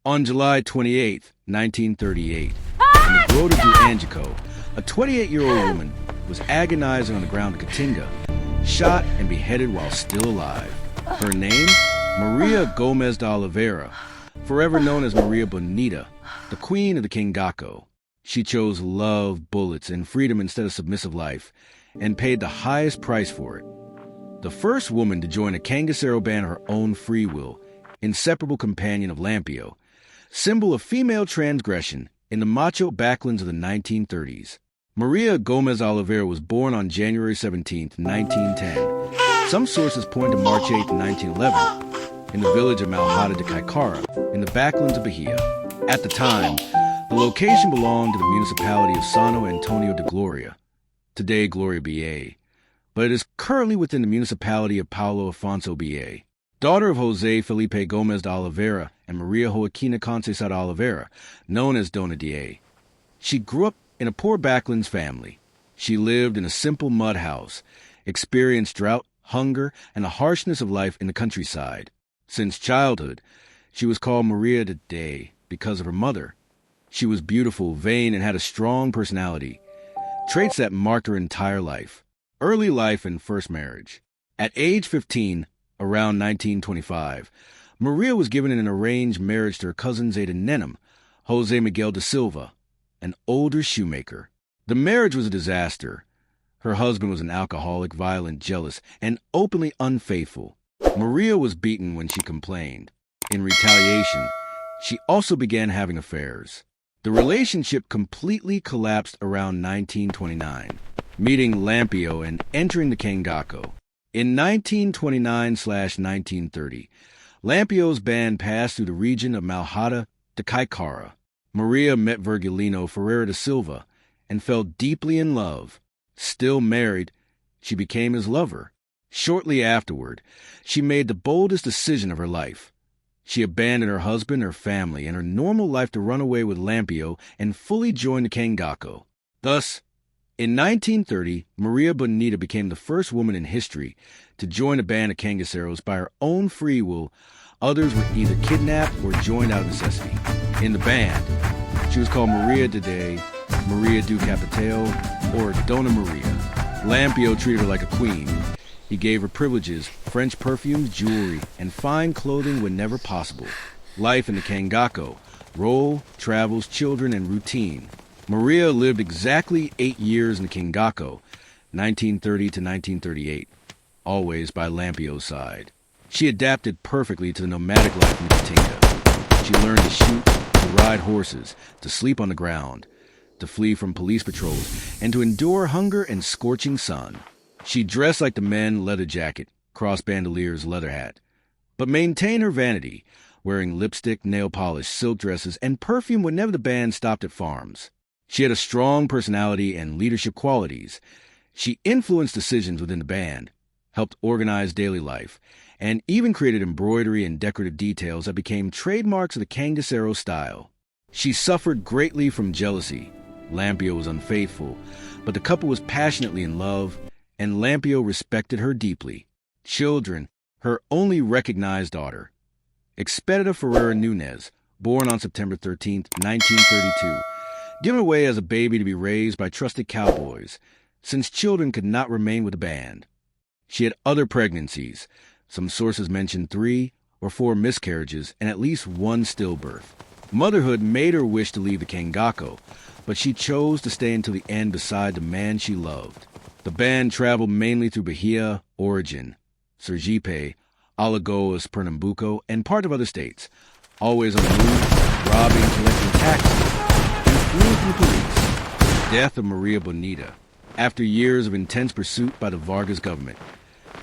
On July 28, 1938, in the Grota de Angico, a 28-year-old woman was agonizing on the ground in Caatinga, shot and beheaded while still alive. Her name? Maria Gomes de Oliveira, forever known as Maria Bonita, the Queen of the Cangaço. She chose love, bullets, and freedom instead of submissive life, and paid the highest price for it. The first woman to join a Cangaçero band of her own free will, inseparable companion of Lampião, symbol of female transgression in the macho backlands of the 1930s. Maria Gomes de Oliveira was born on January 17, 1910. Some sources point to March 8, 1911, in the village of Malhada de Caicara, in the backlands of Bahia. At the time, the location belonged to the municipality of São Antonio de Gloria, today Gloria BA, but it is currently within the municipality of Paulo Afonso BA. Daughter of José Felipe Gomes de Oliveira and Maria Joaquina Conceição de Oliveira, known as Dona Da. She grew up in a poor backlands family. She lived in a simple mud house, experienced drought, hunger, and the harshness of life in the countryside. Since childhood, she was called Maria de Da because of her mother. She was beautiful, vain, and had a strong personality, traits that marked her entire life. Early life and first marriage. At age 15, around 1925, Maria was given an arranged marriage to her cousin Zeta Nenem, Jose Miguel da Silva, an older shoemaker. The marriage was a disaster. Her husband was an alcoholic, violent, jealous, and openly unfaithful. Maria was beaten when she complained. In retaliation, she also began having affairs. The relationship completely collapsed around 1929, meeting Lampião and entering the Cangaço. In 1929/1930, Lampião's band passed through the region of Malhada de Caicara. Maria met Virgilino Ferreira da Silva and fell deeply in love. Still married, she became his lover. Shortly afterward, she made the boldest decision of her life. She abandoned her husband, her family, and her normal life to run away with Lampião and fully join the Cangaço. Thus, in 1930, Maria Bonita became the first woman in history to join a band of Cangaceros by her own free will. Others were either kidnapped or joined out of necessity. In the band, she was called Maria de Day, Maria do Capitão, or Dona Maria. Lampião treated her like a queen. He gave her privileges, French perfumes, jewelry, and fine clothing whenever possible. Life in the Cangaço, role, travels, children, and routine. Maria lived exactly 8 years in the Cangaço, 1930 to 1938, always by Lampião's side. She adapted perfectly to the nomadic life in Caatinga. She learned to shoot, to ride horses, to sleep on the ground, to flee from police patrols, and to endure hunger and scorching sun. She dressed like the men, leather jacket, cross bandoliers, leather hat, but maintained her vanity, wearing lipstick, nail polish, silk dresses, and perfume whenever the band stopped at farms. She had a strong personality and leadership qualities. She influenced decisions within the band, helped organize daily life, and even created embroidery and decorative details that became trademarks of the Cangaçero style. She suffered greatly from jealousy. Lampião was unfaithful, but the couple was passionately in love, and Lampião respected her deeply. Children, her only recognized daughter, Expedita Ferreira Nunes, born on September 13, 1932, given away as a baby to be raised by trusted cowboys, since children could not remain with the band. She had other pregnancies. Some sources mention 3 or 4 miscarriages and at least 1 stillbirth. Motherhood made her wish to leave the Cangaço, but she chose to stay until the end beside the man she loved. The band traveled mainly through Bahia, Origin, Sergipe, Alagoas, Pernambuco, and part of other states, always on the move, robbing, collecting taxes, and fleeing from the police. Death of Maria Bonita. After years of intense pursuit by the Vargas government,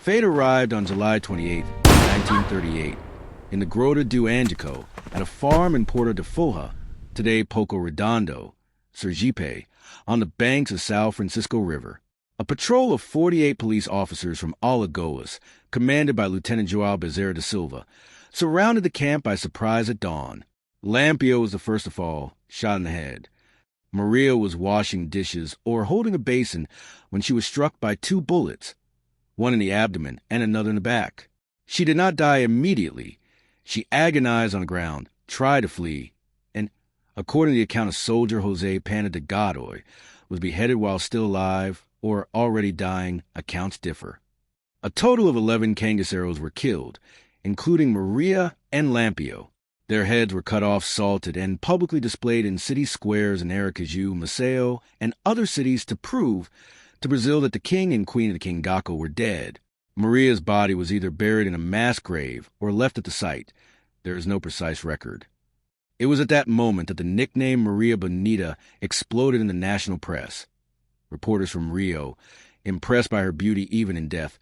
fate arrived on July 28, 1938, in the Grota do Angico, at a farm in Porto de Folha, today Poco Redondo, Sergipe, on the banks of São Francisco River. A patrol of 48 police officers from Alagoas, commanded by Lieutenant João Bezerra da Silva, surrounded the camp by surprise at dawn. Lampião was the first to fall, shot in the head. Maria was washing dishes or holding a basin when she was struck by 2 bullets, one in the abdomen and another in the back. She did not die immediately. She agonized on the ground, tried to flee, and, according to the account of soldier Jose Pana de Godoy, was beheaded while still alive or already dying. Accounts differ. A total of 11 Cangaceros were killed, including Maria and Lampião. Their heads were cut off, salted, and publicly displayed in city squares in Aracaju, Maceió, and other cities to prove to Brazil that the king and queen of the Cangaço were dead. Maria's body was either buried in a mass grave or left at the site. There is no precise record. It was at that moment that the nickname Maria Bonita exploded in the national press. Reporters from Rio, impressed by her beauty even in death,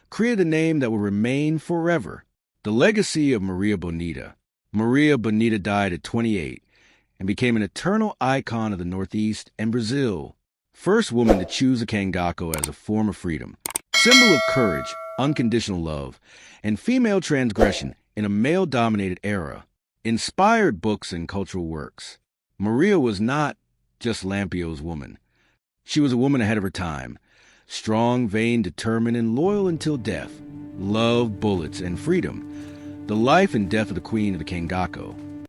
created a name that will remain forever. The legacy of Maria Bonita. Maria Bonita died at 28 and became an eternal icon of the Northeast and Brazil. First woman to choose a Cangaço as a form of freedom, symbol of courage, unconditional love, and female transgression in a male-dominated era. Inspired books and cultural works. Maria was not just Lampião's woman. She was a woman ahead of her time, strong, vain, determined, and loyal until death. Love, bullets, and freedom. The life and death of the Queen of the Cangaço.